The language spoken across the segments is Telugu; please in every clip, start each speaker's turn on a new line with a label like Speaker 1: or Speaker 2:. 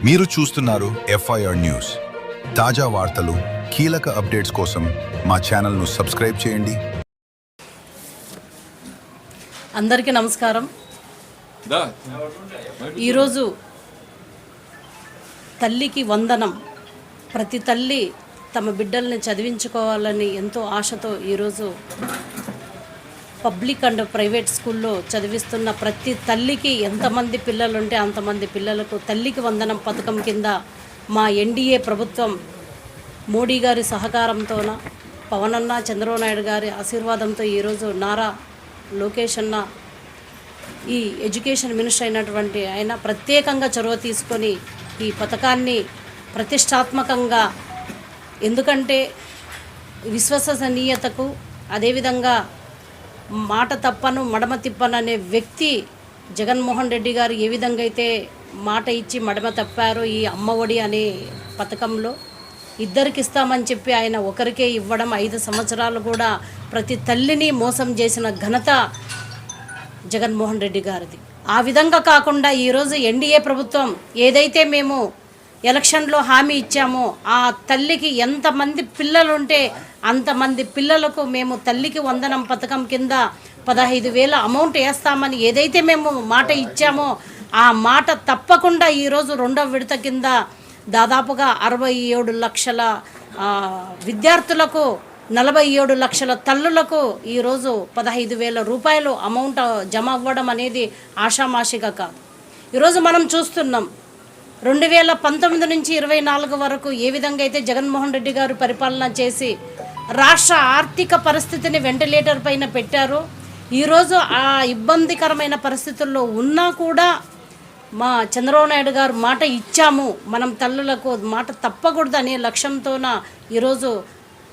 Speaker 1: మీరు చూస్తున్నారు ఎఫ్ఐఆర్ న్యూస్. తాజా వార్తలు, కీలక అప్డేట్స్ కోసం మా ఛానల్ను సబ్స్క్రైబ్ చేయండి.
Speaker 2: అందరికీ నమస్కారం. ఈరోజు తల్లికి వందనం. ప్రతి తల్లి తమ బిడ్డల్ని చదివించుకోవాలని ఎంతో ఆశతో ఈరోజు పబ్లిక్ అండ్ ప్రైవేట్ స్కూల్లో చదివిస్తున్న ప్రతి తల్లికి ఎంతమంది పిల్లలుంటే అంతమంది పిల్లలకు తల్లికి వందనం పథకం కింద మా ఎన్డీఏ ప్రభుత్వం మోడీ గారి సహకారంతోన, పవన్ అన్న, చంద్రబాబు నాయుడు గారి ఆశీర్వాదంతో ఈరోజు నారా లోకేష్ అన్న ఈ ఎడ్యుకేషన్ మినిస్టర్ అయినటువంటి ఆయన ప్రత్యేకంగా చొరవ తీసుకొని ఈ పథకాన్ని ప్రతిష్టాత్మకంగా, ఎందుకంటే విశ్వసనీయతకు, అదేవిధంగా మాట తప్పను మడమ తిప్పను అనే వ్యక్తి జగన్మోహన్ రెడ్డి గారు ఏ విధంగా అయితే మాట ఇచ్చి మడమ తప్పారో ఈ అమ్మఒడి అనే పథకంలో ఇద్దరికి ఇస్తామని చెప్పి ఆయన ఒకరికే ఇవ్వడం, 5 సంవత్సరాలు కూడా ప్రతి తల్లిని మోసం చేసిన ఘనత జగన్మోహన్ రెడ్డి గారిది. ఆ విధంగా కాకుండా ఈరోజు ఎన్డీఏ ప్రభుత్వం ఏదైతే మేము ఎలక్షన్లో హామీ ఇచ్చామో ఆ తల్లికి ఎంతమంది పిల్లలుంటే అంతమంది పిల్లలకు మేము తల్లికి వందనం పథకం కింద 15,000 అమౌంట్ వేస్తామని ఏదైతే మేము మాట ఇచ్చామో ఆ మాట తప్పకుండా ఈరోజు 2వ విడత కింద దాదాపుగా 67 లక్షల విద్యార్థులకు, 47 లక్షల తల్లులకు ఈరోజు 15,000 రూపాయలు అమౌంట్ జమ అవ్వడం అనేది ఆషామాషిగా కాదు. ఈరోజు మనం చూస్తున్నాం 2019 నుంచి 24 వరకు ఏ విధంగా అయితే జగన్మోహన్ రెడ్డి గారు పరిపాలన చేసి రాష్ట్ర ఆర్థిక పరిస్థితిని వెంటిలేటర్ పైన పెట్టారో, ఈరోజు ఆ ఇబ్బందికరమైన పరిస్థితుల్లో ఉన్నా కూడా మా చంద్రబాబు నాయుడు గారు మాట ఇచ్చాము, మనం తల్లులకు మాట తప్పకూడదు అనే లక్ష్యంతోన ఈరోజు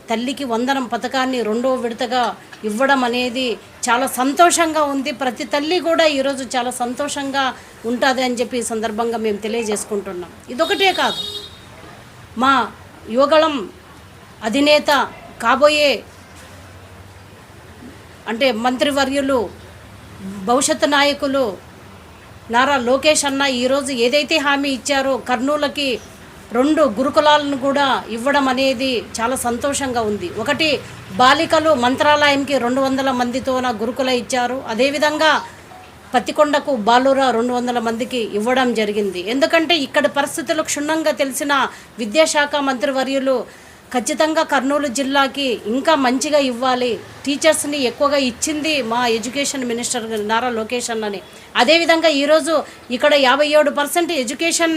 Speaker 2: తల్లికి వందనం పథకాన్ని 2వ విడతగా ఇవ్వడం అనేది చాలా సంతోషంగా ఉంది. ప్రతి తల్లి కూడా ఈరోజు చాలా సంతోషంగా ఉంటుంది అని చెప్పి ఈ సందర్భంగా మేము తెలియజేసుకుంటున్నాం. ఇదొకటే కాదు, మా యువగళం అధినేత కాబోయే అంటే మంత్రివర్యులు, భవిష్యత్తు నాయకులు నారా లోకేష్ అన్న ఈరోజు ఏదైతే హామీ ఇచ్చారో కర్నూలుకి 2 గురుకులాలను కూడా ఇవ్వడం అనేది చాలా సంతోషంగా ఉంది. ఒకటి బాలికలు మంత్రాలయంకి 200 మందితోన గురుకుల ఇచ్చారు. అదేవిధంగా పత్తికొండకు బాలుర 200 మందికి ఇవ్వడం జరిగింది. ఎందుకంటే ఇక్కడ పరిస్థితులు క్షుణ్ణంగా తెలిసిన విద్యాశాఖ మంత్రివర్యులు ఖచ్చితంగా కర్నూలు జిల్లాకి ఇంకా మంచిగా ఇవ్వాలి, టీచర్స్ని ఎక్కువగా ఇచ్చింది మా ఎడ్యుకేషన్ మినిస్టర్ నారా లోకేష్ అన్నని. అదేవిధంగా ఈరోజు ఇక్కడ 57% ఎడ్యుకేషన్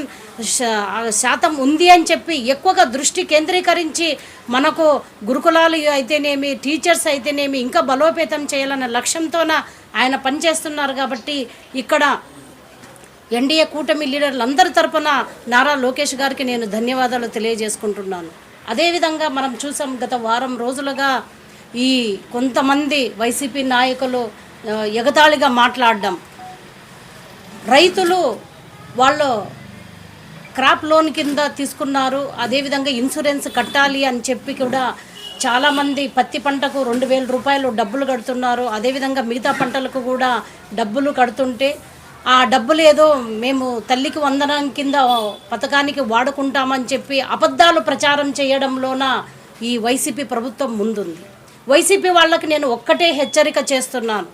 Speaker 2: శాతం ఉంది అని చెప్పి ఎక్కువగా దృష్టి కేంద్రీకరించి మనకు గురుకులాలు అయితేనేమి, టీచర్స్ అయితేనేమి ఇంకా బలోపేతం చేయాలన్న లక్ష్యంతోన ఆయన పనిచేస్తున్నారు. కాబట్టి ఇక్కడ ఎన్డీఏ కూటమి లీడర్లందరి తరపున నారా లోకేష్ గారికి నేను ధన్యవాదాలు తెలియజేసుకుంటున్నాను. అదేవిధంగా మనం చూసాం గత వారం రోజులుగా ఈ కొంతమంది వైసీపీ నాయకులు ఎగతాళిగా మాట్లాడడం, రైతులు వాళ్ళు క్రాప్ లోన్ కింద తీసుకున్నారు, అదేవిధంగా ఇన్సూరెన్స్ కట్టాలి అని చెప్పి కూడా చాలామంది పత్తి పంటకు 2,000 రూపాయలు డబ్బులు కడుతున్నారు. అదేవిధంగా మిగతా పంటలకు కూడా డబ్బులు కడుతుంటే ఆ డబ్బులు ఏదో మేము తల్లికి వందనం కింద పథకానికి వాడుకుంటామని చెప్పి అబద్ధాలు ప్రచారం చేయడంలోన ఈ వైసీపీ ప్రభుత్వం ముందుంది. వైసీపీ వాళ్ళకి నేను ఒక్కటే హెచ్చరిక చేస్తున్నాను,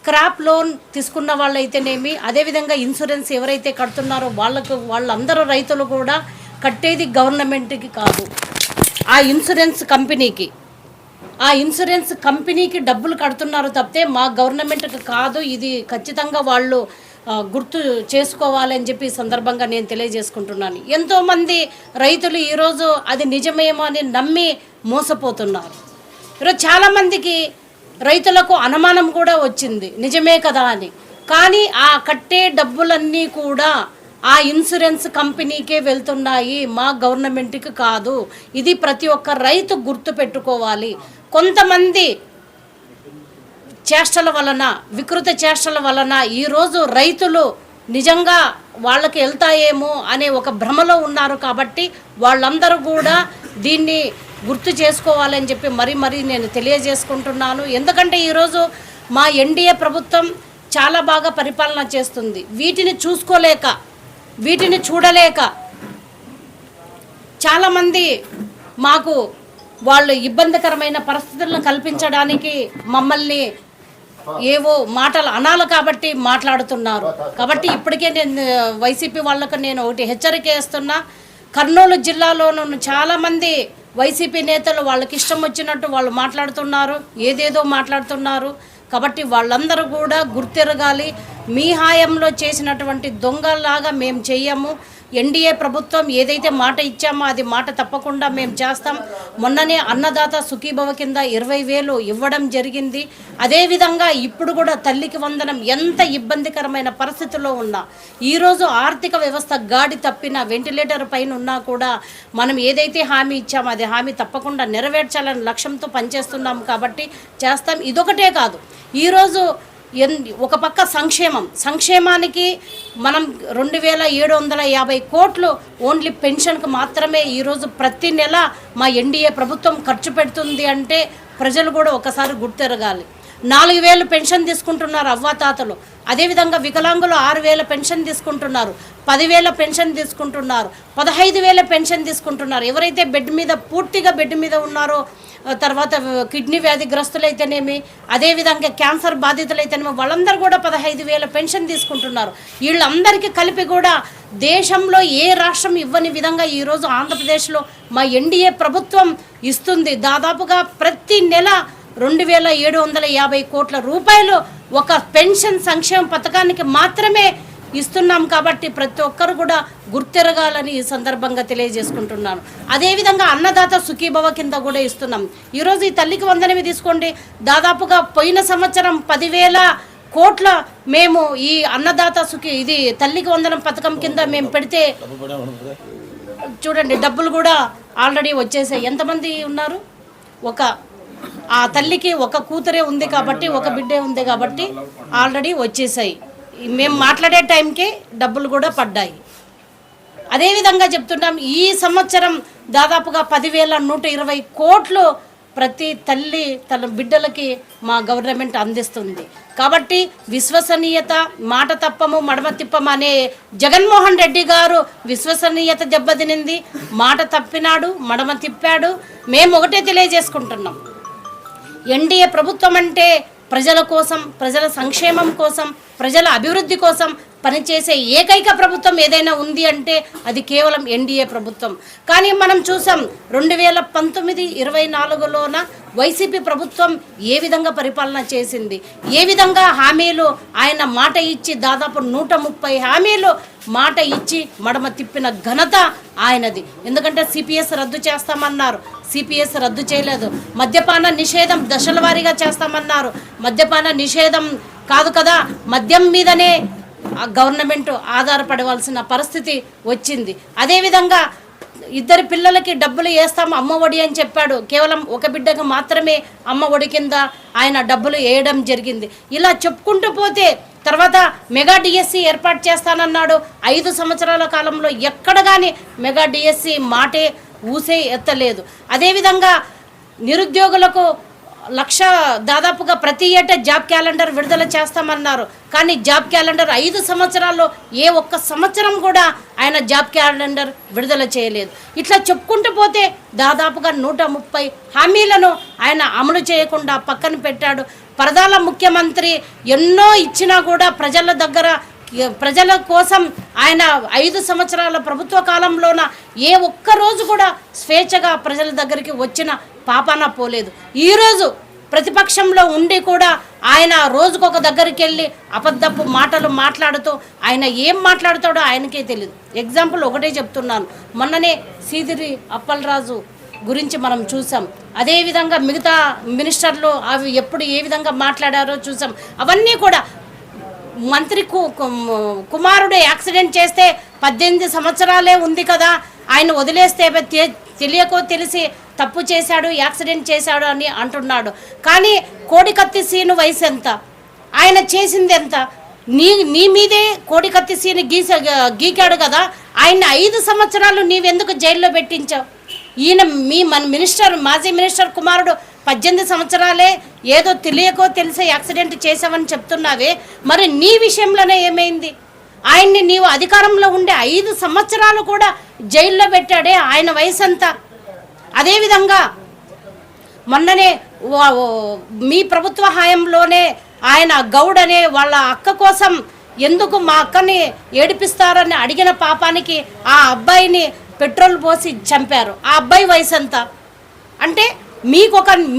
Speaker 2: క్రాప్ లోన్ తీసుకున్న వాళ్ళైతేనేమి, అదేవిధంగా ఇన్సూరెన్స్ ఎవరైతే కడుతున్నారో వాళ్ళందరూ రైతులు కూడా కట్టేది గవర్నమెంట్కి కాదు, ఆ ఇన్సూరెన్స్ కంపెనీకి డబ్బులు కడుతున్నారు తప్పితే మా గవర్నమెంట్కి కాదు. ఇది ఖచ్చితంగా వాళ్ళు గుర్తు చేసుకోవాలని చెప్పి ఈ సందర్భంగా నేను తెలియజేసుకుంటున్నాను. ఎంతోమంది రైతులు ఈరోజు అది నిజమేమో అని నమ్మి మోసపోతున్నారు. ఈరోజు చాలామందికి రైతులకు అనుమానం కూడా వచ్చింది నిజమే కదా అని. కానీ ఆ కట్టే డబ్బులన్నీ కూడా ఆ ఇన్సూరెన్స్ కంపెనీకే వెళ్తున్నాయి, మా గవర్నమెంట్కి కాదు. ఇది ప్రతి ఒక్క రైతు గుర్తు పెట్టుకోవాలి. కొంతమంది చేష్టల వలన, వికృత చేష్టల వలన ఈరోజు రైతులు నిజంగా వాళ్ళకి వెళ్తాయేమో అనే ఒక భ్రమలో ఉన్నారు. కాబట్టి వాళ్ళందరూ కూడా దీన్ని గుర్తు చేసుకోవాలని చెప్పి మరీ నేను తెలియజేసుకుంటున్నాను. ఎందుకంటే ఈరోజు మా ఎన్డీఏ ప్రభుత్వం చాలా బాగా పరిపాలన చేస్తుంది. వీటిని చూసుకోలేక వీటిని చూడలేక చాలామంది మాకు వాళ్ళు ఇబ్బందికరమైన పరిస్థితులను కల్పించడానికి మమ్మల్ని ఏవో మాటలు అనాలి కాబట్టి మాట్లాడుతున్నారు. కాబట్టి ఇప్పటికే నేను వైసీపీ వాళ్ళకు నేను ఒకటి హెచ్చరిక చేస్తున్నా. కర్నూలు జిల్లాలోనూ చాలామంది వైసీపీ నేతలు వాళ్ళకి ఇష్టం వచ్చినట్టు వాళ్ళు మాట్లాడుతున్నారు, ఏదేదో మాట్లాడుతున్నారు. కాబట్టి వాళ్ళందరూ కూడా గుర్తిరగాలి. మీ హాయంలో చేసినటువంటి దొంగలాగా మేము చెయ్యము. ఎన్డీఏ ప్రభుత్వం ఏదైతే మాట ఇచ్చామో అది మాట తప్పకుండా మేము చేస్తాం. మొన్ననే అన్నదాత సుఖీభవ కింద 20,000 ఇవ్వడం జరిగింది. అదేవిధంగా ఇప్పుడు కూడా తల్లికి వందనం ఎంత ఇబ్బందికరమైన పరిస్థితుల్లో ఉన్నా, ఈరోజు ఆర్థిక వ్యవస్థ గాడి తప్పిన వెంటిలేటర్ పైన ఉన్నా కూడా మనం ఏదైతే హామీ ఇచ్చామో అది హామీ తప్పకుండా నెరవేర్చాలని లక్ష్యంతో పనిచేస్తున్నాం కాబట్టి చేస్తాం. ఇదొకటే కాదు, ఈరోజు ఒక పక్క సంక్షేమానికి మనం 2,750 కోట్లు ఓన్లీ పెన్షన్కి మాత్రమే ఈరోజు ప్రతి నెల మా ఎన్డీఏ ప్రభుత్వం ఖర్చు పెడుతుంది అంటే ప్రజలు కూడా ఒకసారి గుర్తెరగాలి. 4,000 పెన్షన్ తీసుకుంటున్నారు అవ్వాతాతలు. అదేవిధంగా వికలాంగులు 6,000 పెన్షన్ తీసుకుంటున్నారు, 10,000 పెన్షన్ తీసుకుంటున్నారు, 15,000 పెన్షన్ తీసుకుంటున్నారు. ఎవరైతే పూర్తిగా బెడ్ మీద ఉన్నారో, తర్వాత కిడ్నీ వ్యాధిగ్రస్తులైతేనేమి, అదేవిధంగా క్యాన్సర్ బాధితులైతేనేమి వాళ్ళందరూ కూడా 15,000 పెన్షన్ తీసుకుంటున్నారు. వీళ్ళందరికీ కలిపి కూడా దేశంలో ఏ రాష్ట్రం ఇవ్వని విధంగా ఈరోజు ఆంధ్రప్రదేశ్లో మా ఎన్డీఏ ప్రభుత్వం ఇస్తుంది. దాదాపుగా ప్రతి నెల 2,750 కోట్ల రూపాయలు ఒక పెన్షన్ సంక్షేమ పథకానికి మాత్రమే ఇస్తున్నాం. కాబట్టి ప్రతి ఒక్కరు కూడా గుర్తెరగాలని ఈ సందర్భంగా తెలియజేసుకుంటున్నాను. అదేవిధంగా అన్నదాత సుఖీభవ కింద కూడా ఇస్తున్నాం. ఈరోజు ఈ తల్లికి వందనమి తీసుకోండి, దాదాపుగా పోయిన సంవత్సరం 10,000 కోట్ల మేము ఈ అన్నదాత ఇది తల్లికి వందనం పథకం కింద మేము పెడితే చూడండి డబ్బులు కూడా ఆల్రెడీ వచ్చేసాయి. ఎంతమంది ఉన్నారు? ఆ తల్లికి ఒక కూతురే ఉంది కాబట్టి, ఒక బిడ్డే ఉంది కాబట్టి ఆల్రెడీ వచ్చేసాయి. మేము మాట్లాడే టైంకి డబ్బులు కూడా పడ్డాయి. అదేవిధంగా చెప్తున్నాం, ఈ సంవత్సరం దాదాపుగా 10,120 కోట్లు ప్రతి తల్లి తన బిడ్డలకి మా గవర్నమెంట్ అందిస్తుంది. కాబట్టి విశ్వసనీయత, మాట తప్పము మడమ తిప్పము అనే జగన్మోహన్ రెడ్డి గారు విశ్వసనీయత దెబ్బతినింది, మాట తప్పినాడు, మడమ తిప్పాడు. మేము ఒకటే తెలియజేసుకుంటున్నాం, ఎన్డీఏ ప్రభుత్వం అంటే ప్రజల కోసం, ప్రజల సంక్షేమం కోసం, ప్రజల అభివృద్ధి కోసం పనిచేసే ఏకైక ప్రభుత్వం ఏదైనా ఉంది అంటే అది కేవలం ఎన్డీఏ ప్రభుత్వం. కానీ మనం చూసాం 2019-24లోన వైసీపీ ప్రభుత్వం ఏ విధంగా పరిపాలన చేసింది, ఏ విధంగా హామీలు ఆయన మాట ఇచ్చి దాదాపు 130 హామీలు మాట ఇచ్చి మడమ తిప్పిన ఘనత ఆయనది. ఎందుకంటే సిపిఎస్ రద్దు చేస్తామన్నారు, సిపిఎస్ రద్దు చేయలేదు. మద్యపాన నిషేధం దశల వారీగా చేస్తామన్నారు, మద్యపాన నిషేధం కాదు కదా, మద్యం మీదనే గవర్నమెంట్ ఆధారపడవలసిన పరిస్థితి వచ్చింది. అదేవిధంగా 2 పిల్లలకి డబ్బులు వేస్తాము అమ్మఒడి అని చెప్పాడు, కేవలం ఒక బిడ్డకు మాత్రమే అమ్మఒడి కింద ఆయన డబ్బులు వేయడం జరిగింది. ఇలా చెప్పుకుంటూ పోతే తర్వాత మెగా డిఎస్సి ఏర్పాటు చేస్తానన్నాడు. 5 సంవత్సరాల కాలంలో ఎక్కడ కానీ మెగా డిఎస్సి మాటే ఊసే ఎత్తలేదు. అదేవిధంగా నిరుద్యోగులకు దాదాపుగా ప్రతి ఏటా జాబ్ క్యాలెండర్ విడుదల చేస్తామన్నారు. కానీ జాబ్ క్యాలెండర్ 5 సంవత్సరాల్లో ఏ ఒక్క సంవత్సరం కూడా ఆయన జాబ్ క్యాలెండర్ విడుదల చేయలేదు. ఇట్లా చెప్పుకుంటూ పోతే దాదాపుగా 130 హామీలను ఆయన అమలు చేయకుండా పక్కన పెట్టాడు. ప్రధాన ముఖ్యమంత్రి ఎన్నో ఇచ్చినా కూడా ప్రజల కోసం ఆయన 5 సంవత్సరాల ప్రభుత్వ కాలంలోన ఏ ఒక్క రోజు కూడా స్వేచ్ఛగా ప్రజల దగ్గరికి వచ్చిన పాపాన పోలేదు. ఈరోజు ప్రతిపక్షంలో ఉండి కూడా ఆయన రోజుకొక దగ్గరికి వెళ్ళి అబద్ధపు మాటలు మాట్లాడుతూ ఆయన ఏం మాట్లాడుతాడో ఆయనకే తెలియదు. ఎగ్జాంపుల్ ఒకటే చెప్తున్నాను, మొన్ననే సీదిరి అప్పలరాజు గురించి మనం చూసాం. అదేవిధంగా మిగతా మినిస్టర్లు అవి ఎప్పుడు ఏ విధంగా మాట్లాడారో చూసాం. అవన్నీ కూడా మంత్రి కుమారుడు యాక్సిడెంట్ చేస్తే 18 సంవత్సరాలే ఉంది కదా, ఆయన వదిలేస్తే తెలియకో తెలిసి తప్పు చేశాడు, యాక్సిడెంట్ చేశాడు అని అంటున్నాడు. కానీ కోడికత్తి సీను వయసు ఎంత, ఆయన చేసింది ఎంత? నీ మీదే కోడికత్తి సీను గీకాడు కదా, ఆయన 5 సంవత్సరాలు నీవెందుకు జైల్లో పెట్టించావు? ఈయన మాజీ మినిస్టర్ కుమారుడు 18 సంవత్సరాలే, ఏదో తెలియకో తెలిసే యాక్సిడెంట్ చేసావని చెప్తున్నావే, మరి నీ విషయంలోనే ఏమైంది? ఆయన్ని నీవు అధికారంలో ఉండే 5 సంవత్సరాలు కూడా జైల్లో పెట్టాడే, ఆయన వయసు అంతా. అదేవిధంగా మొన్ననే మీ ప్రభుత్వ హయాంలోనే ఆయన గౌడ్ అనే వాళ్ళ అక్క కోసం ఎందుకు మా అక్కని ఏడిపిస్తారని అడిగిన పాపానికి ఆ అబ్బాయిని పెట్రోల్ పోసి చంపారు. ఆ అబ్బాయి వయసు ఎంత? అంటే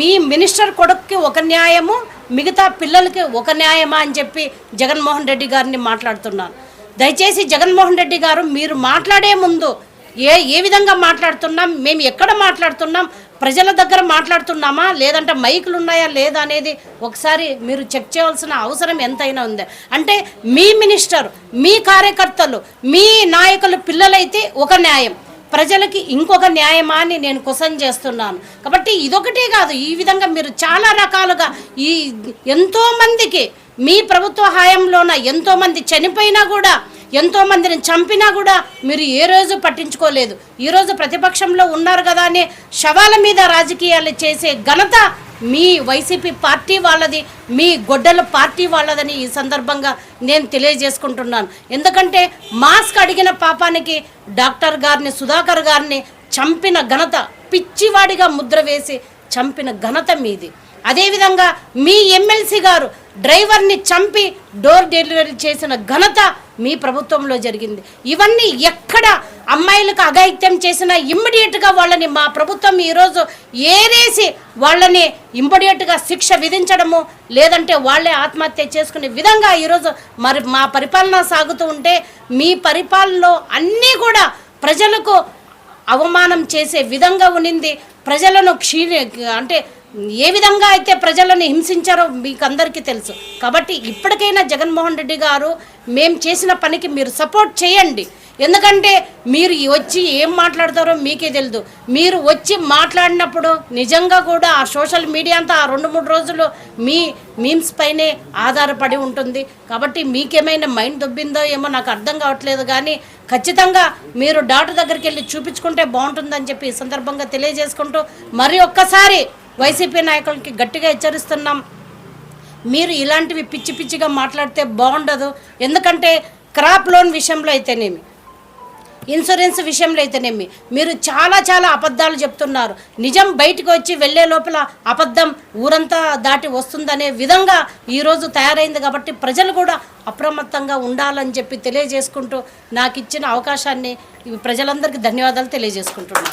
Speaker 2: మీ మినిస్టర్ కొడుక్కి ఒక న్యాయము, మిగతా పిల్లలకి ఒక న్యాయమా అని చెప్పి జగన్మోహన్ రెడ్డి గారిని మాట్లాడుతున్నాను. దయచేసి జగన్మోహన్ రెడ్డి గారు, మీరు మాట్లాడే ముందు ఏ విధంగా మాట్లాడుతున్నాం, మేము ఎక్కడ మాట్లాడుతున్నాం, ప్రజల దగ్గర మాట్లాడుతున్నామా లేదంటే మైకులు ఉన్నాయా లేదా అనేది ఒకసారి మీరు చెక్ చేయాల్సిన అవసరం ఎంతైనా ఉంది. అంటే మీ మినిస్టర్, మీ కార్యకర్తలు, మీ నాయకులు పిల్లలైతే ఒక న్యాయం, ప్రజలకి ఇంకొక న్యాయమా అని నేను క్వశ్చన్ చేస్తున్నాను. కాబట్టి ఇదొకటే కాదు, ఈ విధంగా మీరు చాలా రకాలుగా ఎంతోమందికి మీ ప్రభుత్వ హయాంలోన ఎంతోమంది చనిపోయినా కూడా, ఎంతోమందిని చంపినా కూడా మీరు ఏ రోజు పట్టించుకోలేదు. ఈరోజు ప్రతిపక్షంలో ఉన్నారు కదా అని శవాల మీద రాజకీయాలు చేసే ఘనత మీ వైసీపీ పార్టీ వాళ్ళది, మీ గొడ్డల పార్టీ వాళ్ళదని ఈ సందర్భంగా నేను తెలియజేసుకుంటున్నాను. ఎందుకంటే మాస్క్ అడిగిన పాపానికి డాక్టర్ గారిని, సుధాకర్ గారిని చంపిన ఘనత, పిచ్చివాడిగా ముద్ర వేసి చంపిన ఘనత మీది. అదేవిధంగా మీ ఎమ్మెల్సీ గారు డ్రైవర్ని చంపి డోర్ డెలివరీ చేసిన ఘనత మీ ప్రభుత్వంలో జరిగింది. ఇవన్నీ ఎక్కడ అమ్మాయిలకు అఘాయిత్యం చేసినా ఇమ్మీడియట్గా వాళ్ళని మా ప్రభుత్వం ఈరోజు ఏరేసి వాళ్ళని ఇమ్మీడియట్గా శిక్ష విధించడము, లేదంటే వాళ్ళే ఆత్మహత్య చేసుకునే విధంగా ఈరోజు మరి మా పరిపాలన సాగుతూ ఉంటే, మీ పరిపాలనలో అన్నీ కూడా ప్రజలకు అవమానం చేసే విధంగా ఉన్నింది. ప్రజలను అంటే ఏ విధంగా అయితే ప్రజలను హింసించారో మీకు అందరికీ తెలుసు. కాబట్టి ఇప్పటికైనా జగన్మోహన్ రెడ్డి గారు, మేము చేసిన పనికి మీరు సపోర్ట్ చేయండి. ఎందుకంటే మీరు వచ్చి ఏం మాట్లాడతారో మీకే తెలియదు. మీరు వచ్చి మాట్లాడినప్పుడు నిజంగా కూడా ఆ సోషల్ మీడియా అంతా ఆ 2-3 రోజులు మీ మీమ్స్ పైనే ఆధారపడి ఉంటుంది. కాబట్టి మీకేమైనా మైండ్ దొబ్బిందో ఏమో నాకు అర్థం కావట్లేదు. కానీ ఖచ్చితంగా మీరు డాక్టర్ దగ్గరికి వెళ్ళి చూపించుకుంటే బాగుంటుందని చెప్పి ఈ సందర్భంగా తెలియజేసుకుంటూ, మరి ఒక్కసారి వైసీపీ నాయకులకి గట్టిగా హెచ్చరిస్తున్నాం, మీరు ఇలాంటివి పిచ్చి పిచ్చిగా మాట్లాడితే బాగుండదు. ఎందుకంటే క్రాప్ లోన్ విషయంలో అయితేనేమి, ఇన్సూరెన్స్ విషయంలో అయితేనేమి మీరు చాలా చాలా అబద్ధాలు చెప్తున్నారు. నిజం బయటకు వచ్చి వెళ్ళే లోపల అబద్ధం ఊరంతా దాటి వస్తుందనే విధంగా ఈరోజు తయారైంది. కాబట్టి ప్రజలు కూడా అప్రమత్తంగా ఉండాలని చెప్పి తెలియజేసుకుంటూ, నాకు ఇచ్చిన అవకాశాన్ని ప్రజలందరికీ ధన్యవాదాలు తెలియజేసుకుంటున్నాను.